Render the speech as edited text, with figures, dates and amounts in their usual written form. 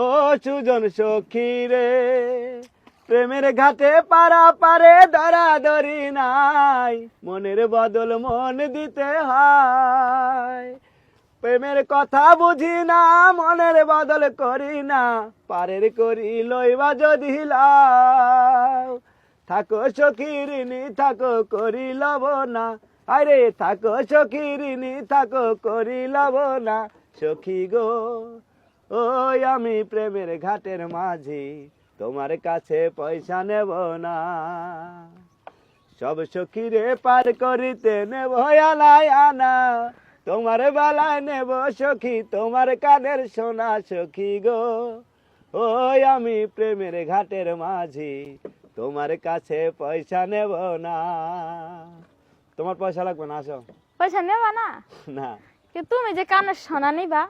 ও সুজন সখী রে, প্রেমের ঘাটে পারা পারে ধরাধরি নাই, মনের বদল মন দিতে হয়। প্রেমের কথা বুঝি না, মনের বদল করি না, পারের করি লইবা যদি লাও। থাকো সখীরিনী থাকো করি লব না, আরে থাকো সখীরিনী থাকো করি লব না। সখী গো, ওই আমি প্রেমের ঘাটের মাঝি, তোমার কাছে পয়সা নেব না। সব সখীরে পার করিতে নেব আনায় আনা, তোমার বেলায় নেব সখী তোমার কানের সোনা। সখী গো, ওই আমি প্রেমের ঘাটের মাঝি, তোমার কাছে পয়সা নেব না। তোমার পয়সা লাগবে না, আসো। পয়সা নেবা না? না। তুমি যে কানের সোনা নিবা।